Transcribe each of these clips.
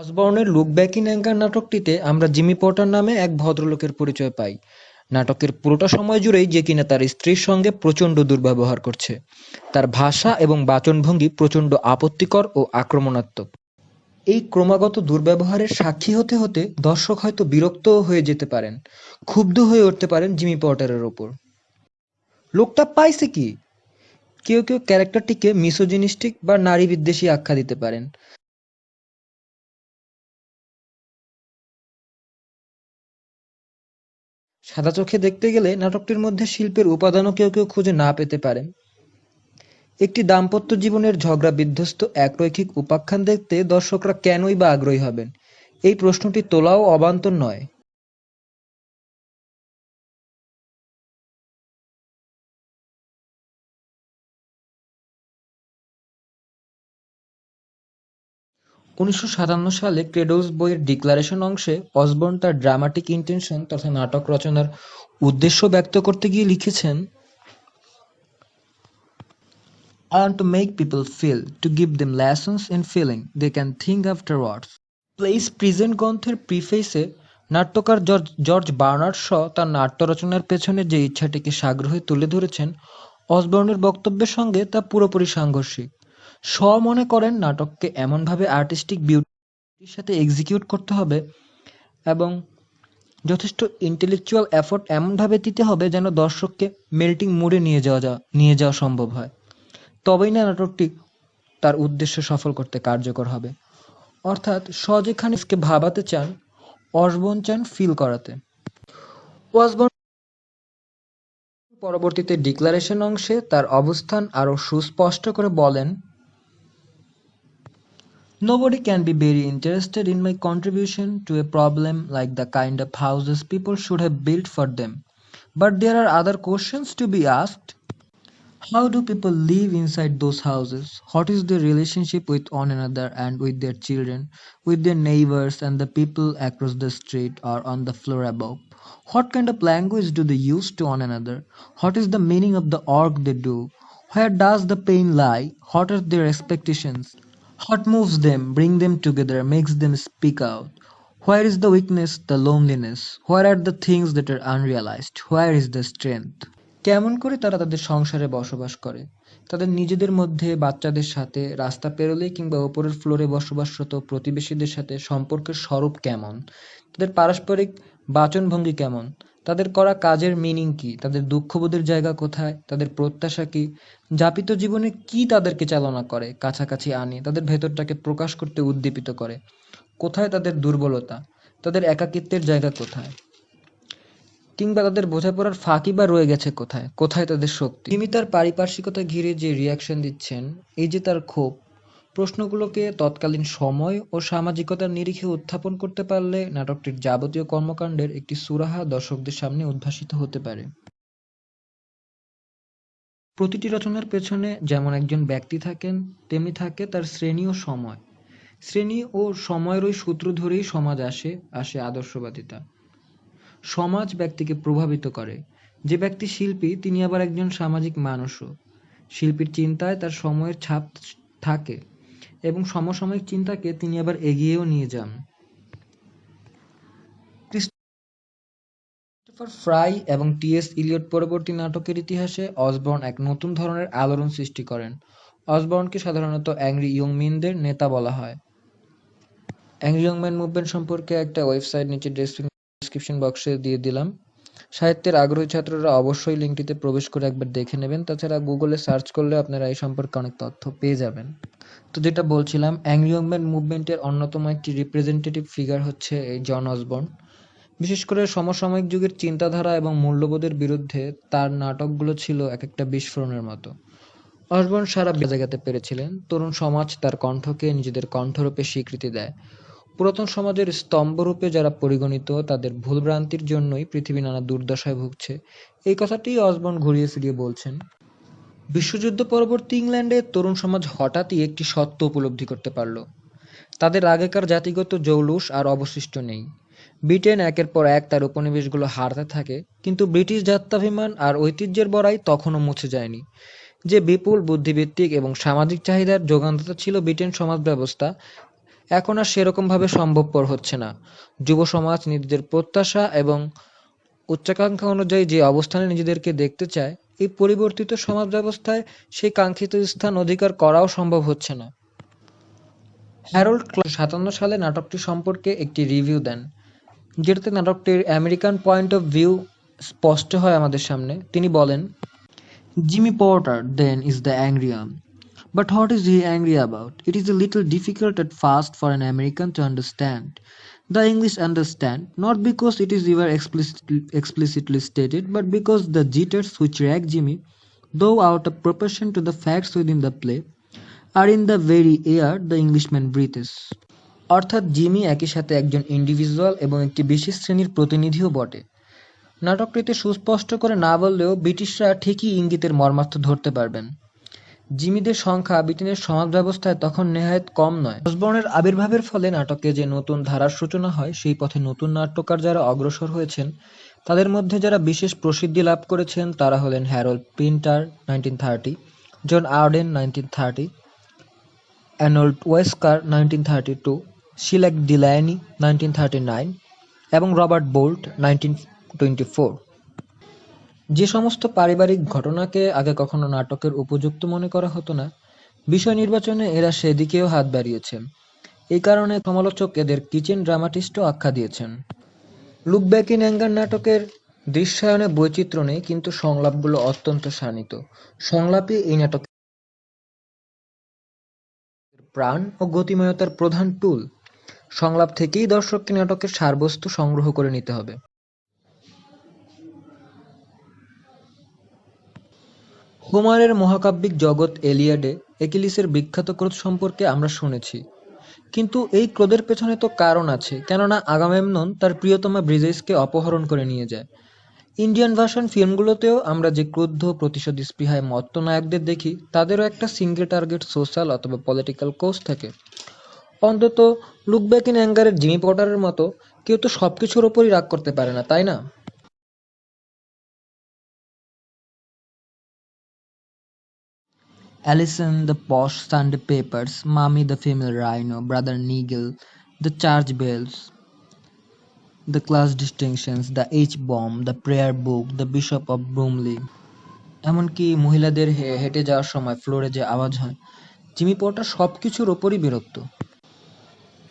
অসবর্নের look back in anger নাটকটিতে আমরা Jimmy Potter নামে এক ভদ্রলোকের পরিচয় পাই। নাটকের পুরোটা সময় জুড়েই যে কিনা তার স্ত্রীর সঙ্গে প্রচণ্ড দুর্ব্যবহার করছে। তার ভাষা এবং বাচনভঙ্গি প্রচণ্ড আপত্তিকর ও আক্রমণাত্মক। এই ক্রমাগত দুর্ব্যবহারের সাক্ষী হতে হতে দর্শক হয়তো বিরক্তও হয়ে যেতে পারেন, ক্ষুব্ধ হয়ে উঠতে পারেন জিমি পটারের ওপর। লোকটা পাইছে কি? কেউ কেউ ক্যারেক্টারটিকে মিসোজিনিস্টিক বা নারী বিদ্বেষী আখ্যা দিতে পারেন। সাদা চোখে দেখতে গেলে নাটকটির মধ্যে শিল্পের উপাদানও কেউ কেউ খুঁজে না পেতে পারেন। একটি দাম্পত্য জীবনের ঝগড়া বিধ্বস্ত একরৈখিক উপাখ্যান দেখতে দর্শকরা কেনই বা আগ্রহী হবেন, এই প্রশ্নটি তোলাও অবান্তর নয়। 1957 সালে ক্রেডলস বইয়ের ডিক্লারেশন অংশে অসবর্ন তার ড্রামাটিক ইন্টেনশন তথা নাটক রচনার উদ্দেশ্য ব্যক্ত করতে গিয়ে লিখেছেন, I want to make people feel, to give them lessons in feeling they can think afterwards. Place present গ্রন্থের প্রিফেসে নাট্যকার জর্জ বার্নার্ড শ তার নাট্য রচনার পেছনে যে ইচ্ছাটিকে সাগ্রহে তুলে ধরেছেন, অসবর্নের বক্তব্যের সঙ্গে তা পুরোপুরি সাংঘর্ষিক। শ মনে করেন নাটককে এমনভাবে আর্টিস্টিক বিউটির সাথে এক্সিকিউট করতে হবে এবং যথেষ্ট ইন্টেলেকচুয়াল এফোর্ট এমনভাবে দিতে হবে যেন দর্শককে মেল্টিং মুডে নিয়ে যাওয়া সম্ভব হয়। তবেই না নাটকটি তার উদ্দেশ্য সফল করতে কার্যকর হবে। অর্থাৎ শ যেখানে কে ভাবাতে চান, অসবর্ন চান ফিল করাতে। অসবর্ন পরবর্তীতে ডিক্লারেশন অংশে তার অবস্থান আরও সুস্পষ্ট করে বলেন, Nobody can be very interested in my contribution to a problem like the kind of houses people should have built for them. But there are other questions to be asked. How do people live inside those houses? What is their relationship with one another and with their children, with their neighbors and the people across the street or on the floor above? What kind of language do they use to one another? What is the meaning of the work they do? Where does the pain lie? What are their expectations? What moves them, brings them together, makes them speak out? Where is the weakness, the loneliness? Where are the things that are unrealized? Where is the strength? কেমন করে তারা তাদের সংসারে বসবাস করে, তাদের নিজেদের মধ্যে, বাচ্চাদের সাথে, রাস্তা পেরোলেই কিংবা ওপরের ফ্লোরে বসবাসরত প্রতিবেশীদের সাথে সম্পর্কের স্বরূপ কেমন, তাদের পারস্পরিক বাচনভঙ্গি কেমন, তাদের করা কাজের মিনিং কি, তাদের দুঃখবোধের জায়গা কোথায়, তাদের প্রত্যাশা কি, যাপিত জীবনে কি তাদেরকে চালনা করে, কাছাকাছি আনে, তাদের ভেতরটাকে প্রকাশ করতে উদ্দীপিত করে, কোথায় তাদের দুর্বলতা, তাদের একাকিত্বের জায়গা কোথায়, কিংবা তাদের বোঝাপড়ার ফাঁকই বা রয়ে গেছে কোথায়, কোথায় তাদের শক্তি। তিনি তার পারিপার্শ্বিকতা ঘিরে যে রিয়াকশন দিচ্ছেন, এই যে তার ক্ষোভ, প্রশ্নগুলোকে তৎকালীন সময় ও সামাজিকতার নিরিখে উত্থাপন করতে পারলে নাটকটির যাবতীয় কর্মকাণ্ডের একটি সুরাহা দর্শকদের সামনে উদ্ভাসিত হতে পারে। প্রতিটি রচনার পেছনে যেমন একজন ব্যক্তি থাকেন, তেমনি থাকে তার শ্রেণী ও সময়। শ্রেণী ও সময়ের ওই সূত্র ধরেই সমাজ আসে আদর্শবাদিতা। সমাজ ব্যক্তিকে প্রভাবিত করে। যে ব্যক্তি শিল্পী, তিনি আবার একজন সামাজিক মানুষও। শিল্পীর চিন্তায় তার সময়ের ছাপ থাকে এবং সমসাময়িক চিন্তাকে তিনি আবার এগিয়েও নিয়ে যান। ক্রিস্টোফার ফ্রাই এবং টি.এস. ইলিয়ট পরবর্তী নাটকের ইতিহাসে অসবর্ন এক নতুন ধরনের আলোড়ন সৃষ্টি করেন। অসবর্নকে সাধারণত অ্যাংরি ইয়ং মেনদের নেতা বলা হয়। অ্যাংরি ইয়ং ম্যান মুভমেন্ট সম্পর্কে একটা ওয়েবসাইট নিচে ডেসক্রিপশন বক্সে দিয়ে দিলাম। সাহিত্যের আগ্রহী ছাত্ররা অবশ্যই লিঙ্কটিতে প্রবেশ করে একবার দেখে নেবেন। তাছাড়া গুগলে সার্চ করলে আপনারা এই সম্পর্কে অনেক তথ্য পেয়ে যাবেন। তো যেটা বলছিলাম, অ্যাংরি ইয়ং ম্যান মুভমেন্টের অন্যতম একটি রিপ্রেজেন্টেটিভ ফিগার হচ্ছে এই জন অসবর্ন। বিশেষ করে সমসাময়িক যুগের চিন্তাধারা এবং মূল্যবোধের বিরুদ্ধে তার নাটকগুলো ছিল এক একটা বিস্ফোরণের মতো। অসবর্ন সারা জায়গাতে পেরেছিলেন। তরুণ সমাজ তার কণ্ঠকে নিজেদের কণ্ঠরূপে স্বীকৃতি দেয়। পুরাতন সমাজের স্তম্ভরূপে যারা পরিগণিত, তাদের ভুলভ্রান্তির জন্যই পৃথিবী নানা দুর্দশায় ভুগছে, এই কথাটিই অসবর্ন ঘুরিয়ে ফিরিয়ে বলছেন। বিশ্বযুদ্ধ পরবর্তী ইংল্যান্ডে তরুণ সমাজ হঠাৎই একটি সত্য উপলব্ধি করতে পারল, তাদের আগেকার জাতিগত জৌলুস আর অবশিষ্ট নেই। ব্রিটেন একের পর এক তার উপনিবেশগুলো হারাতে থাকে, কিন্তু ব্রিটিশ জাত্যাভিমান আর ঐতিহ্যের বড়াই তখনও মুছে যায়নি। যে বিপুল বুদ্ধিভিত্তিক এবং সামাজিক চাহিদার যোগানদাতা ছিল ব্রিটেন সমাজ ব্যবস্থা, এখন আর সেরকমভাবে সম্ভবপর হচ্ছে না। যুব সমাজ নিজেদের প্রত্যাশা এবং উচ্চাকাঙ্ক্ষা অনুযায়ী যে অবস্থানে নিজেদেরকে দেখতে চায়, এই পরিবর্তিত সমাজ ব্যবস্থায় সেই কাঙ্ক্ষিত স্থান অধিকার করাও সম্ভব হচ্ছে না। হ্যারল্ড ক্লার্ক 1957 সালে নাটকটি সম্পর্কে একটি রিভিউ দেন, যেটাতে নাটকটির আমেরিকান পয়েন্ট অফ ভিউ স্পষ্ট হয় আমাদের সামনে। তিনি বলেন, Jimmy Porter then is the angry arm. But what is he angry about? It is a little difficult at first for an American to understand. The English understand, not because it is ever explicitly stated, but because the jitters which rag Jimmy, though out of proportion to the facts within the play, are in the very air the Englishman breathes. অর্থাৎ Jimmy একই সাথে একজন individual এবং একটি বিশেষ শ্রেণীর প্রতিনিধিও বটে। নাটকটিতে সুস্পষ্ট করে না বললেও ব্রিটিশরা ঠিকই ইঙ্গিতের মর্মার্থ ধরতে পারবেন। জিমিদের সংখ্যা ব্রিটেনের সমাজ ব্যবস্থায় তখন নেহায়েত কম নয়। অসবর্নের আবির্ভাবের ফলে নাটকে যে নতুন ধারার সূচনা হয়, সেই পথে নতুন নাট্যকার যারা অগ্রসর হয়েছেন, তাদের মধ্যে যারা বিশেষ প্রসিদ্ধি লাভ করেছেন তারা হলেন হ্যারল্ড পিন্টার 1930, জন আর্ডেন 1930, অ্যার্নল্ড ওয়েস্কার 1932, শিলেক ডিল্যানি 1939 এবং রবার্ট বোল্ট 1924। যে সমস্ত পারিবারিক ঘটনাকে আগে কখনো নাটকের উপযুক্ত মনে করা হতো না, বিষয় নির্বাচনে এরা সেদিকেও হাত বাড়িয়েছে। এই কারণে সমালোচক এদের কিচেন ড্রামাটিস্টও আখ্যা দিয়েছেন। লুক ব্যাক ইন অ্যাঙ্গার নাটকের দৃশ্যায়নে বৈচিত্র্য নেই, কিন্তু সংলাপগুলো অত্যন্ত শানিত। সংলাপই এই নাটকের প্রাণ ও গতিময়তার প্রধান টুল। সংলাপ থেকেই দর্শককে নাটকের সারবস্তু সংগ্রহ করে নিতে হবে। হোমারের মহাকাব্যিক জগৎ এলিয়াডে একিলিসের বিখ্যাত ক্রোধ সম্পর্কে আমরা শুনেছি, কিন্তু এই ক্রোধের পেছনে তো কারণ আছে, কেননা আগামেমনন তার প্রিয়তমা ব্রিজেসকে অপহরণ করে নিয়ে যায়। ইন্ডিয়ান ভার্সন ফিল্মগুলোতেও আমরা যে ক্রুদ্ধ প্রতিশোধ স্পৃহায় মত্ত নায়কদের দেখি, তাদেরও একটা সিঙ্গেল টার্গেট সোশ্যাল অথবা পলিটিক্যাল কোজ থাকে। অন্তত লুক ব্যাক ইন অ্যাঙ্গারের জিমি পটারের মতো কেউ তো সবকিছুর ওপরই রাগ করতে পারে না, তাই না? Allison, the posh Sunday papers, Mommy the female rhino, Brother Nigel, the church bells, the class distinctions, the H-bomb, the prayer book, the Bishop of Bromley, এমনকি মহিলাদের হেঁটে যাওয়ার সময় ফ্লোরে যে আওয়াজ হয়, জিমি পটার সবকিছুর ওপরই বিরক্ত।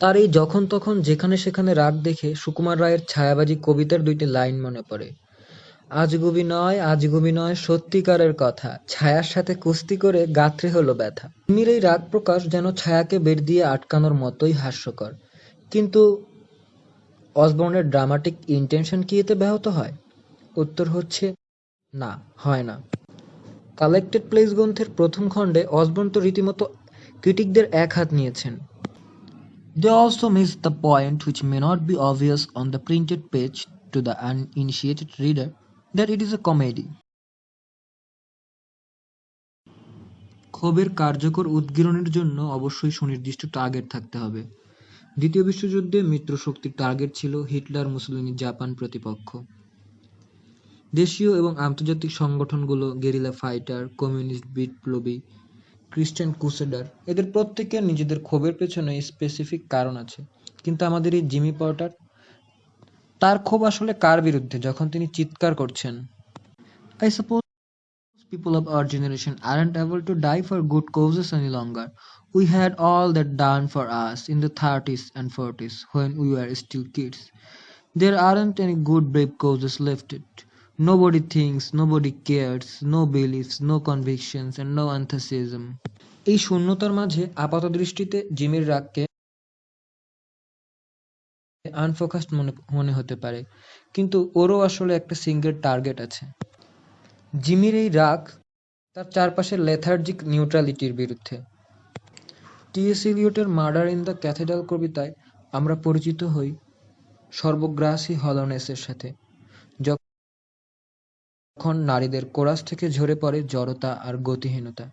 তার এই যখন তখন যেখানে সেখানে রাগ দেখে সুকুমার রায়ের ছায়াবাজি কবিতার দুইটি লাইন মনে পড়ে। আজগুবি নয় সত্যিকারের কথা, ছায়ার সাথে কুস্তি করে গাত্রে হলো ব্যথা। জিমির এই রাগ প্রকাশ যেন ছায়াকে বের দিয়ে আটকানোর মতোই হাস্যকর। কিন্তু অসবর্নের ড্রামাটিক ইন্টেনশন কি এতে ব্যাহত হয়? উত্তর হচ্ছে না, হয় না। কালেক্টেড প্লেস গ্রন্থের প্রথম খণ্ডে অসবর্ন তো রীতিমতো ক্রিটিকদের এক হাত নিয়েছেন। They also miss the point, which may not be obvious on the printed page to the uninitiated reader, that it is a comedy. ক্ষোভের কার্যকর উদ্গীরণের জন্য অবশ্যই সুনির্দিষ্ট টার্গেট থাকতে হবে। দ্বিতীয় বিশ্বযুদ্ধে মিত্রশক্তির টার্গেট ছিল হিটলার, মুসোলিনি, জাপান প্রতিপক্ষ। দেশীয় এবং আন্তর্জাতিক সংগঠনগুলো গেরিলা ফাইটার, কমিউনিস্ট বিপ্লবী, খ্রিস্টান ক্রুসেডার, এদের প্রত্যেকের নিজেদের ক্ষোভের পেছনে স্পেসিফিক কারণ আছে। কিন্তু আমাদের এই জিমি পটার, তার ক্ষোভ আসলে কার বিরুদ্ধে যখন তিনি চিৎকার করছেন, I suppose people of our generation aren't able to die for good causes any longer. We had all that done for us in the 30s and 40s when we were still kids. There aren't any good brave causes left. Nobody thinks, nobody cares, no beliefs, no convictions, and no enthusiasm. এই শূন্যতার মাঝে আপাতদৃষ্টিতে জিমির রাগকে আনফোকাসড মনে হতে পারে, কিন্তু ওরও আসলে একটা সিঙ্গেল টার্গেট আছে। জিমির এই রাগ তার চারপাশের লেথার্জিক নিউট্রালিটির বিরুদ্ধে। টি.এস. এলিয়টের মার্ডার ইন দ্য ক্যাথেড্রাল কবিতায় আমরা পরিচিত হই সর্বগ্রাসী হলনেসের সাথে, যখন নারীদের কোরাস থেকে ঝরে পড়ে জড়তা আর গতিহীনতা।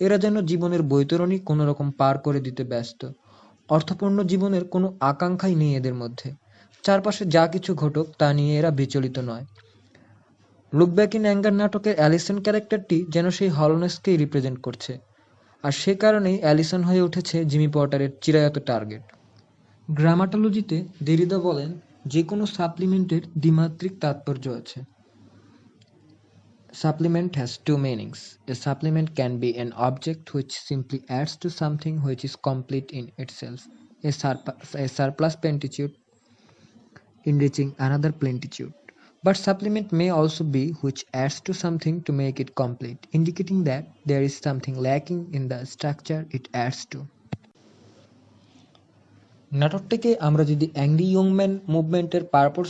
এরা যেন জীবনের বৈতরণী কোনো রকম পার করে দিতে ব্যস্ত। অর্থপূর্ণ জীবনের কোনো আকাঙ্ক্ষাই নেই এদের মধ্যে। চারপাশে যা কিছু ঘটুক তা নিয়ে এরা বিচলিত নয়। লুক ব্যাক ইন অ্যাঙ্গার নাটকের অ্যালিসন ক্যারেক্টারটি যেন সেই হলনেসকেই রিপ্রেজেন্ট করছে। আর সে কারণেই অ্যালিসন হয়ে উঠেছে জিমি পটারের চিরায়ত টার্গেট। গ্রামাটোলজিতে দেরিদা বলেন, যে কোনো সাপ্লিমেন্টের দ্বিমাত্রিক তাৎপর্য আছে। Supplement has two meanings. A supplement can be an object which simply adds to something which is complete in itself. A surplus plenitude enriching another plenitude. But supplement may also be which adds to something to make it complete, indicating that there is something lacking in the structure it adds to. নাটকটিকে আমরা যদি angry ইয়ংম্যান মুভমেন্টের purpose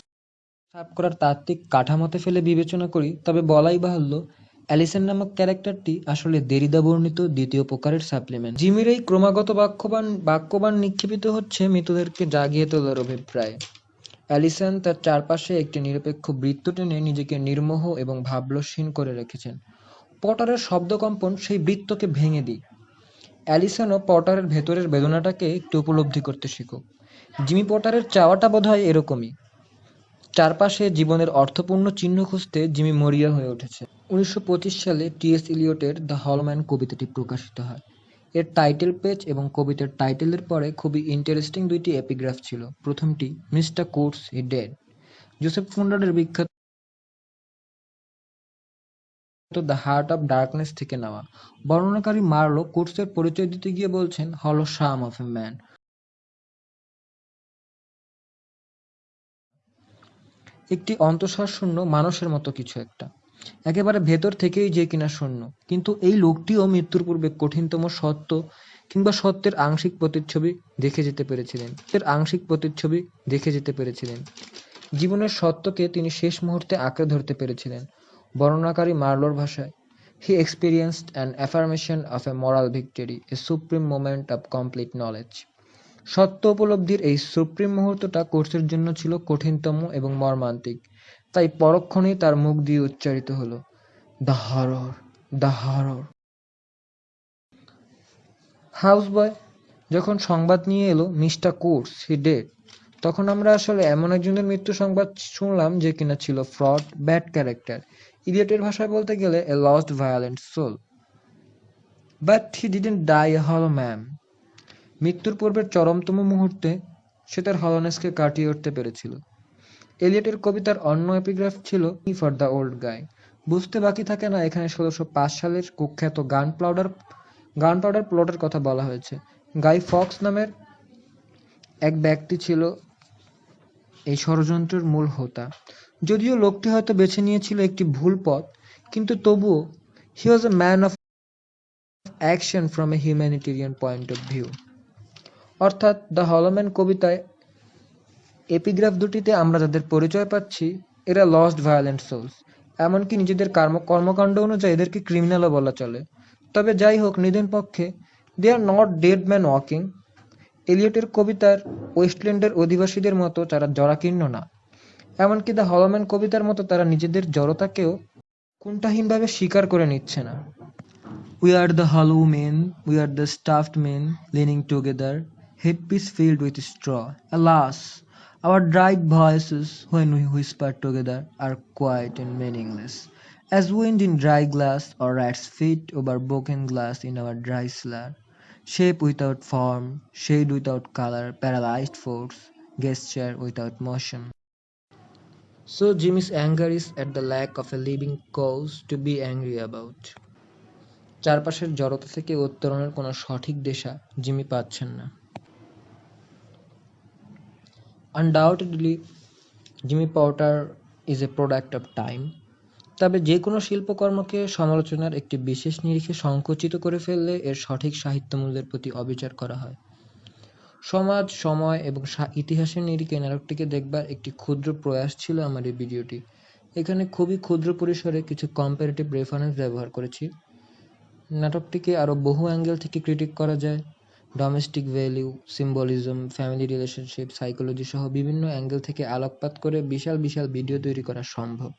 serve করার তাত্ত্বিক কাঠামোতে ফেলে বিবেচনা করি, তবে বলাই বাহুল্য অ্যালিসন নামক ক্যারেক্টারটি আসলে দেরিদা বর্ণিত দ্বিতীয় প্রকারের সাপ্লিমেন্ট। জিমির এই ক্রমাগত বাক্যবান নিক্ষেপিত হচ্ছে মৃতদেরকে জাগিয়ে তোলার অভিপ্রায়। অ্যালিসন তার চারপাশে একটি নিরপেক্ষ বৃত্ত টেনে নিজেকে নির্মোহ এবং ভাবলসহীন করে রেখেছেন। পটারের শব্দকম্পন সেই বৃত্তকে ভেঙে দিই। অ্যালিসনও পটারের ভেতরের বেদনাটাকে একটু উপলব্ধি করতে শিখুক। জিমি পটারের চাওয়াটা বোধহয় এরকমই। চারপাশে জীবনের অর্থপূর্ণ চিহ্ন খুঁজতে জিমি মরিয়া হয়ে উঠেছে। 1925 সালে টি.এস. ইলিয়টের দ্য হলো ম্যান কবিতাটি প্রকাশিত হয়। এর টাইটেল পেজ এবং কবিতার টাইটেলের পরে খুবই ইন্টারেস্টিং দুইটি এপিগ্রাফ ছিল। প্রথমটি, মিস্টার কোটস হি ডেড, জোসেফ কনরাডের বিখ্যাত দ্য হার্ট অফ ডার্কনেস থেকে নেওয়া। বর্ণনাকারী মার্লো কোটসের পরিচয় দিতে গিয়ে বলছেন, হলো শাম অফ এ ম্যান, একটি অন্তঃসারশূন্য মানুষের মতো কিছু একটা, একেবারে ভেতর থেকেই যে কিনা শূন্য। কিন্তু এই লোকটিও মৃত্যুর পূর্বে কঠিনতম সত্য কিংবা সত্যের আংশিক প্রতিচ্ছবি দেখে যেতে পেরেছিলেন। জীবনের সত্যকে তিনি শেষ মুহূর্তে আঁকড়ে ধরতে পেরেছিলেন। বর্ণনাকারী মার্লোর ভাষায়, he experienced an affirmation of a moral victory, a supreme moment of complete knowledge. সত্য উপলব্ধির এই সুপ্রিম মুহূর্তটা কোর্সের জন্য ছিল কঠিনতম এবং মর্মান্তিক। তাই পরক্ষণেই তার মুখ দিয়ে উচ্চারিত হলো, দ্য হরর, দ্য হরর। হাউসবয় যখন সংবাদ নিয়ে এলো মিস্টার কোর্স হি ডেড, তখন আমরা আসলে এমন একজনের মৃত্যু সংবাদ শুনলাম যে কিনা ছিল ফ্রড, ব্যাড ক্যারেক্টার, ইলিয়টের ভাষায় বলতে গেলে a lost violent soul. But he didn't die a hollow man. মৃত্যুর পূর্বের চরমতম মুহূর্তে সে তার হলনেসকে কাটিয়ে উঠতে পেরেছিল। এলিয়টের কবিতার অন্য এপিগ্রাফ ছিল ফর দ্য ওল্ড গাই। বুঝতে বাকি থাকে না এখানে 1605 সালের কুখ্যাত গানপাউডার প্লটের কথা বলা হয়েছে। গাই ফক্স নামের এক ব্যক্তি ছিল এই ষড়যন্ত্রের মূল হোতা। যদিও লোকটি হয়তো বেছে নিয়েছিল একটি ভুল পথ, কিন্তু তবুও he was a man of action from a humanitarian point of view. অর্থাৎ দ্য হলো ম্যান কবিতায় এপিগ্রাফ দুটিতে আমরা যাদের পরিচয় পাচ্ছি এরা লস্ট ভায়োলেন্ট সোলস। এমনকি নিজেদের কর্মকাণ্ড অনুযায়ী এদেরকে ক্রিমিনালও বলা চলে। তবে যাই হোক, নিদেন পক্ষে they are not dead man walking. এলিয়টের কবিতার ওয়েস্টল্যান্ডের অধিবাসীদের মতো তারা জরাকীর্ণ না। এমনকি দ্য হলো ম্যান কবিতার মতো তারা নিজেদের জড়তাকেও কুণ্ঠাহীনভাবে স্বীকার করে নিচ্ছে না। We are the hollow men, we are the stuffed men leaning together, headpiece filled with straw. Alas, our dried voices, when we whisper together, are quiet and meaningless, as wind in dry glass or rat's feet over broken glass in our dry cellar. Shape without form, shade without color, paralyzed force, gesture without motion. So Jimmy's anger is at the lack of a living cause to be angry about. চারপাশের জড়তা থেকে উত্তরণের কোনো সঠিক দিশা Jimmy পাচ্ছেন না। Undoubtedly Jimmy Potter is a product of time. তবে যে কোনো শিল্পকর্মকে সমালোচনার একটি বিশেষ নিরিখে সংকুচিত করে ফেললে এর সঠিক সাহিত্যমূল্যের প্রতি অবিচার করা হয়। সমাজ, সময় এবং ইতিহাসের নিরিখে নাটকটিকে দেখবার একটি ক্ষুদ্র প্রয়াস ছিল আমার এই ভিডিওটি। এখানে খুবই ক্ষুদ্র পরিসরে কিছু কম্পারেটিভ রেফারেন্স ব্যবহার করেছি। নাটকটিকে আরও বহু অ্যাঙ্গেল থেকে ক্রিটিক করা যায়। Domestic value, symbolism, family relationship, psychology সহ বিভিন্ন অ্যাঙ্গেল থেকে আলোকপাত করে বিশাল বিশাল ভিডিও তৈরি করা সম্ভব।